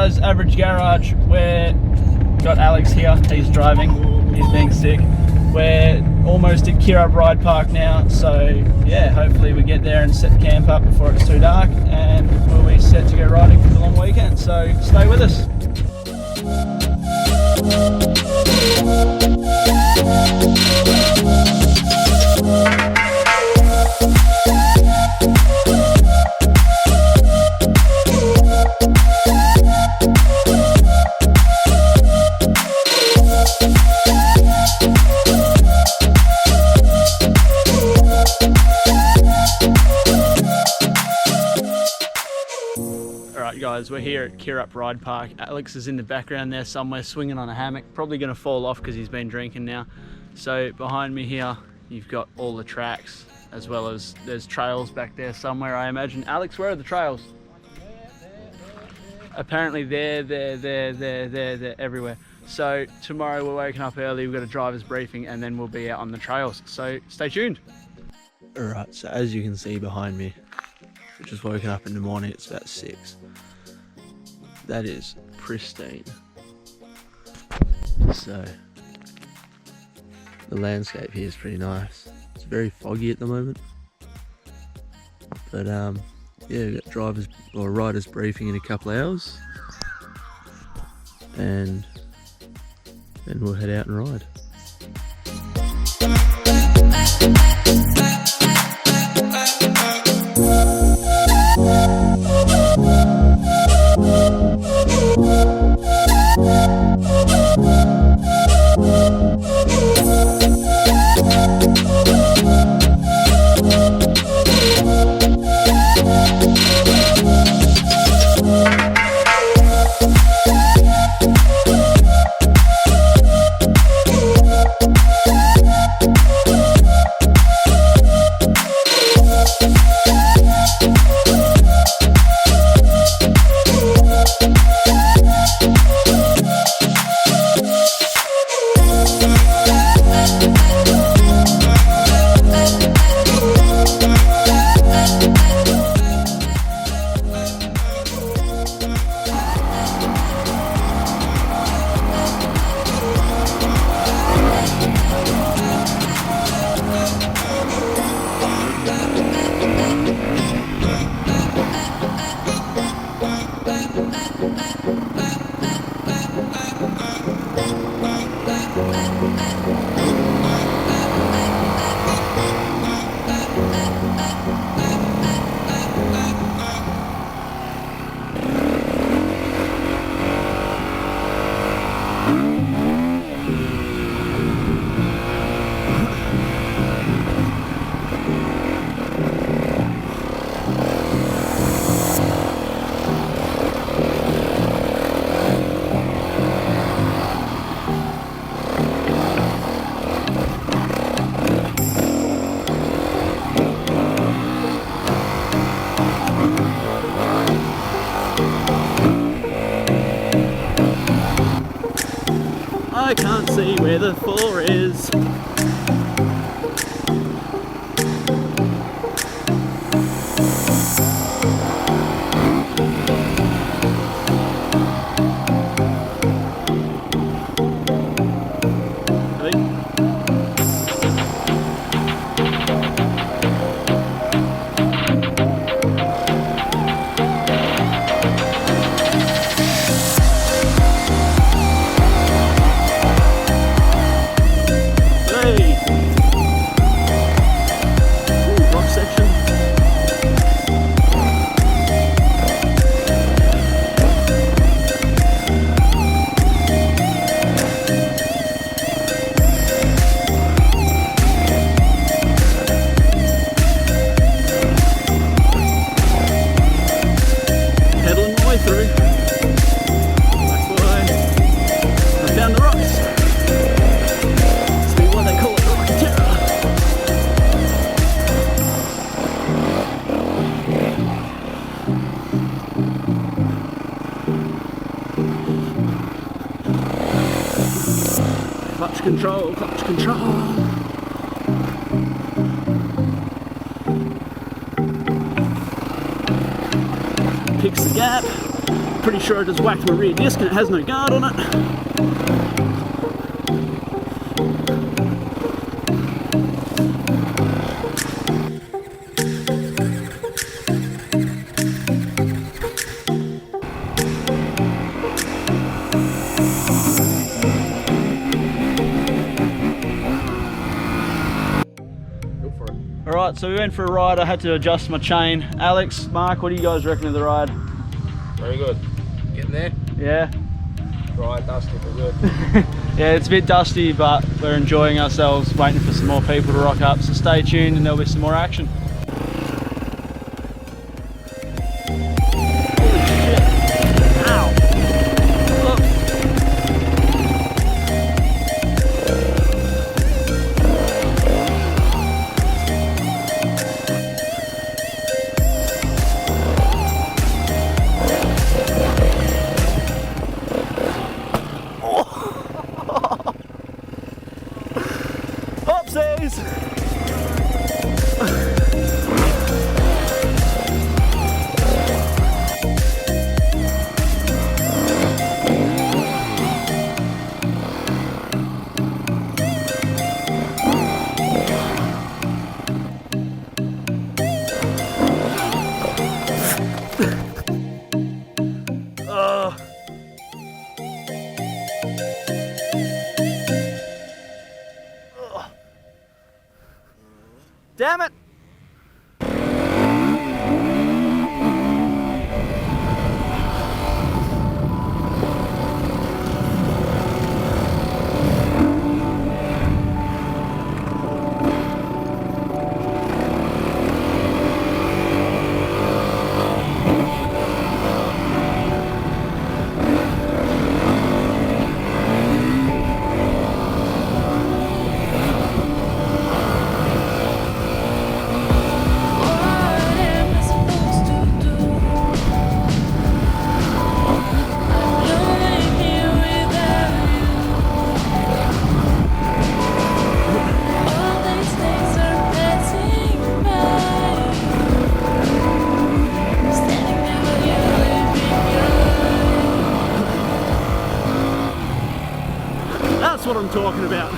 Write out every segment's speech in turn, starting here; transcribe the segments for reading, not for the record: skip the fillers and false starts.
guys, average garage. We're got Alex here, he's driving, he's being sick. We're almost at Kirup Ride Park now, so yeah, hopefully we get there and set camp up before it's too dark, and we'll be set to go riding for the long weekend, so stay with us. Alright guys, we're here at Kirup Ride Park. Alex is in the background there somewhere swinging on a hammock, probably going to fall off because he's been drinking now. So behind me here you've got all the tracks, as well as there's trails back there somewhere, I imagine. Alex, where are the trails? Apparently they're everywhere. So tomorrow we're waking up early, we've got a driver's briefing, and then we'll be out on the trails, so stay tuned. Alright, so as you can see behind me, we've just woken up in the morning, it's about 6. That is pristine. So the landscape here is pretty nice. It's very foggy at the moment, but yeah, we've got drivers or riders briefing in a couple of hours, and then we'll head out and ride. I can't see where the 4 is. Clutch control, clutch control. Picks the gap. Pretty sure I just whacked my rear disc and it has no guard on it. Alright, so we went for a ride. I had to adjust my chain. Alex, Mark, what do you guys reckon of the ride? Very good. Getting there? Yeah? Dry, dusty, but good. Yeah, it's a bit dusty, but we're enjoying ourselves, waiting for some more people to rock up. So stay tuned and there'll be some more action. Damn it! That's what I'm talking about.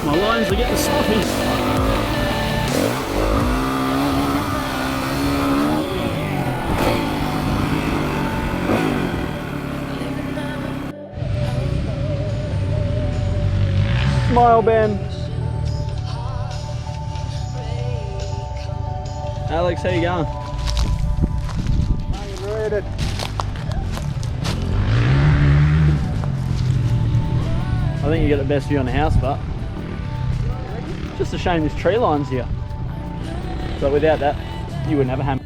My lines are getting sloppy. Smile, Ben. Alex, how you going? I enjoyed it. I think you get the best view on the house, but just a shame this tree line's here. But without that, you wouldn't have a hammer.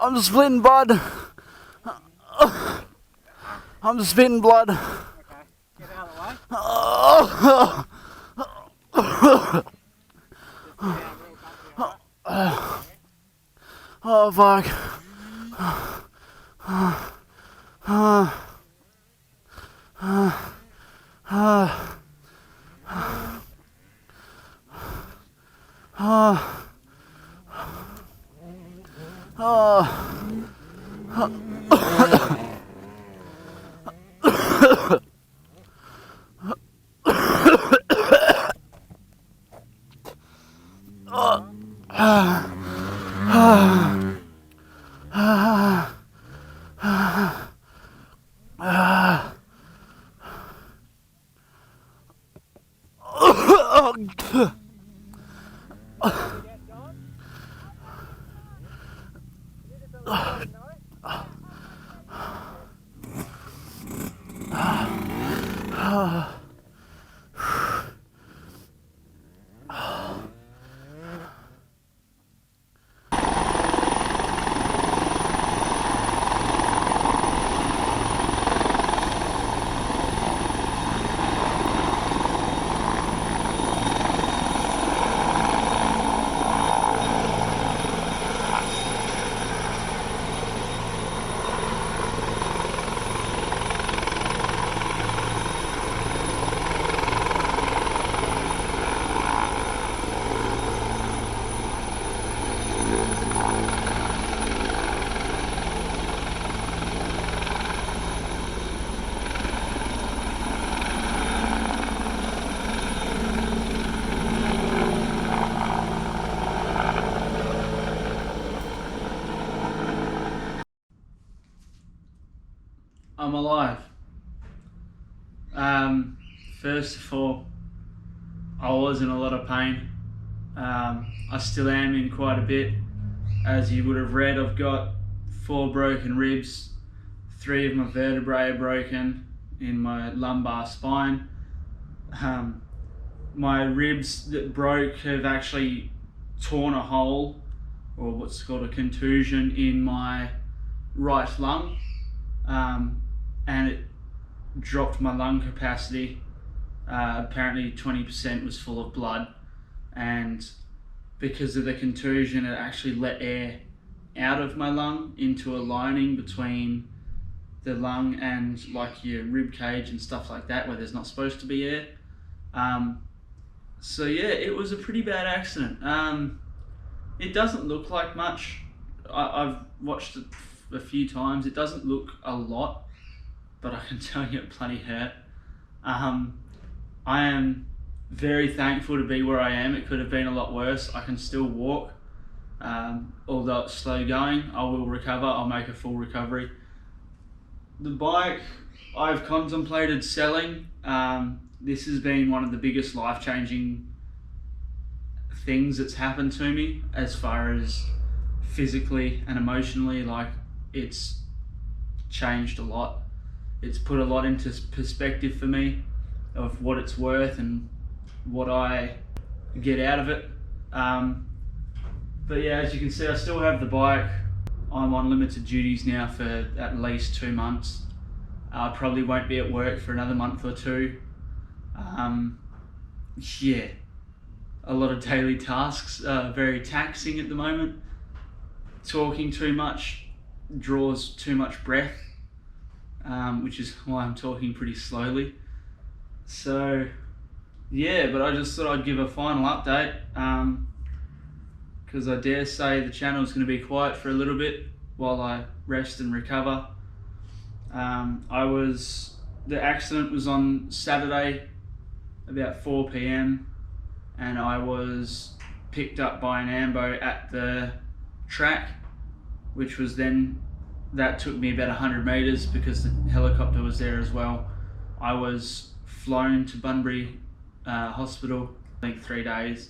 I'm spitting blood. I'm spitting blood. Okay, get out of the way. Oh, Just get down real comfy, alright? oh fuck. I'm alive. First of all, I was in a lot of pain. I still am in quite a bit. As you would have read, I've got 4 broken ribs, 3 of my vertebrae are broken in my lumbar spine. My ribs that broke have actually torn a hole, or what's called a contusion, in my right lung. And it dropped my lung capacity. Apparently 20% was full of blood, and because of the contusion it actually let air out of my lung into a lining between the lung and like your rib cage and stuff like that, where there's not supposed to be air. So yeah, it was a pretty bad accident. It doesn't look like much. I've watched it a few times. It doesn't look a lot, but I can tell you it bloody hurt. I am very thankful to be where I am. It could have been a lot worse. I can still walk, although it's slow going. I will recover. I'll make a full recovery. The bike I've contemplated selling. This has been one of the biggest life-changing things that's happened to me, as far as physically and emotionally. Like, it's changed a lot. It's put a lot into perspective for me of what it's worth and what I get out of it. But yeah, as you can see, I still have the bike. I'm on limited duties now for at least 2 months. I probably won't be at work for another month or 2. Yeah, a lot of daily tasks, very taxing at the moment. Talking too much draws too much breath, which is why I'm talking pretty slowly. So yeah, but I just thought I'd give a final update, because I dare say the channel's going to be quiet for a little bit while I rest and recover. The accident was on Saturday about 4 PM, and I was picked up by an ambo at the track, which was then that took me about 100 metres because the helicopter was there as well. I was flown to Bunbury Hospital, I think 3 days,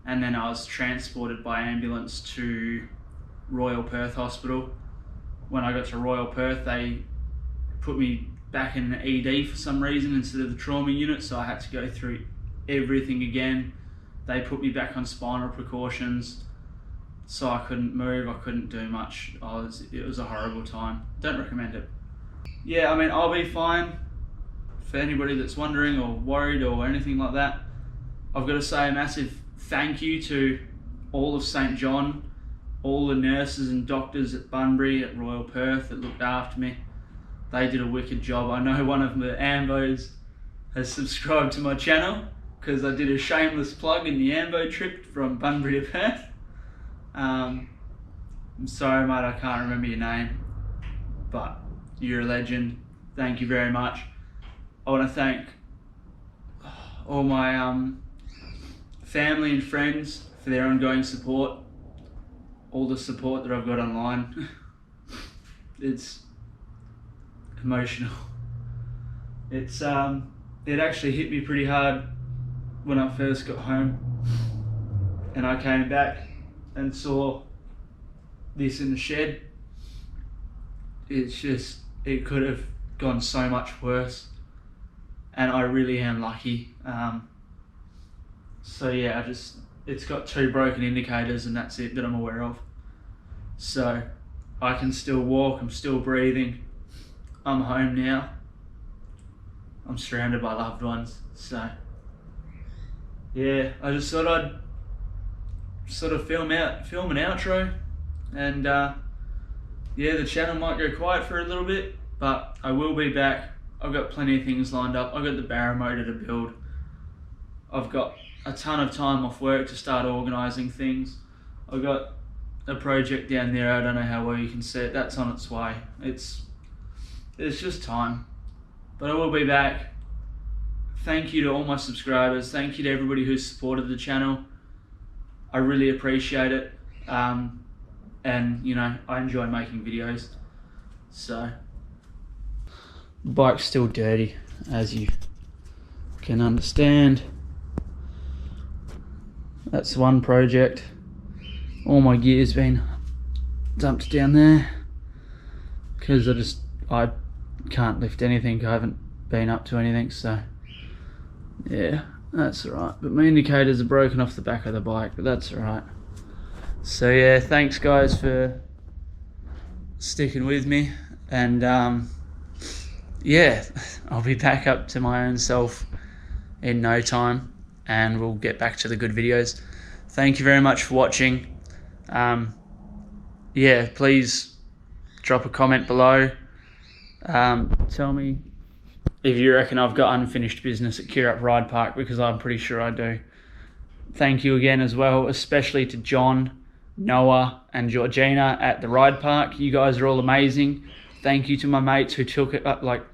and then I was transported by ambulance to Royal Perth Hospital. When I got to Royal Perth, they put me back in the ED for some reason instead of the trauma unit, so I had to go through everything again. They put me back on spinal precautions, so I couldn't move, I couldn't do much. It was a horrible time. Don't recommend it. Yeah, I mean, I'll be fine. For anybody that's wondering or worried or anything like that, I've got to say a massive thank you to all of St. John, all the nurses and doctors at Bunbury, at Royal Perth that looked after me. They did a wicked job. I know one of the Ambos has subscribed to my channel because I did a shameless plug in the Ambo trip from Bunbury to Perth. I'm sorry, mate, I can't remember your name, but you're a legend. Thank you very much. I want to thank all my family and friends for their ongoing support, all the support that I've got online. It's emotional. It actually hit me pretty hard when I first got home and I came back and saw this in the shed. It could have gone so much worse, and I really am lucky. So yeah, it's got 2 broken indicators and that's it that I'm aware of. So I can still walk, I'm still breathing, I'm home now, I'm surrounded by loved ones. So yeah, I just thought I'd sort of film an outro, and yeah, the channel might go quiet for a little bit, but I will be back. I've got plenty of things lined up. I've got the barrow motor to build. I've got a ton of time off work to start organising things. I've got a project down there, I don't know how well you can see it, that's on its way. It's just time, but I will be back. Thank you to all my subscribers, thank you to everybody who's supported the channel. I really appreciate it, and you know, I enjoy making videos. So the bike's still dirty, as you can understand. That's one project. All my gear's been dumped down there because I can't lift anything. I haven't been up to anything, so yeah, that's alright. But my indicators are broken off the back of the bike, but that's alright. So yeah, thanks guys for sticking with me, and yeah, I'll be back up to my own self in no time, and we'll get back to the good videos. Thank you very much for watching. Yeah, please drop a comment below. Tell me if you reckon I've got unfinished business at Kirup Ride Park, because I'm pretty sure I do. Thank you again as well, especially to John, Noah and Georgina at the ride park. You guys are all amazing. Thank you to my mates who took it up, like,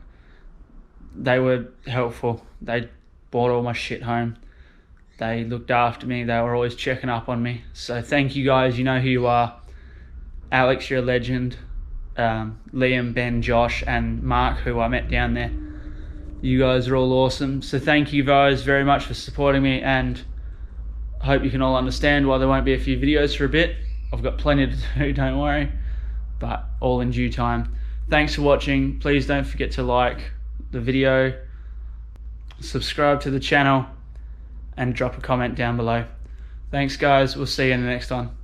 they were helpful. They brought all my shit home. They looked after me. They were always checking up on me. So thank you guys. You know who you are. Alex, you're a legend. Liam, Ben, Josh and Mark, who I met down there. You guys are all awesome. So thank you guys very much for supporting me, and I hope you can all understand why there won't be a few videos for a bit. I've got plenty to do, don't worry, but all in due time. Thanks for watching. Please don't forget to like the video, subscribe to the channel, and drop a comment down below. Thanks guys, we'll see you in the next one.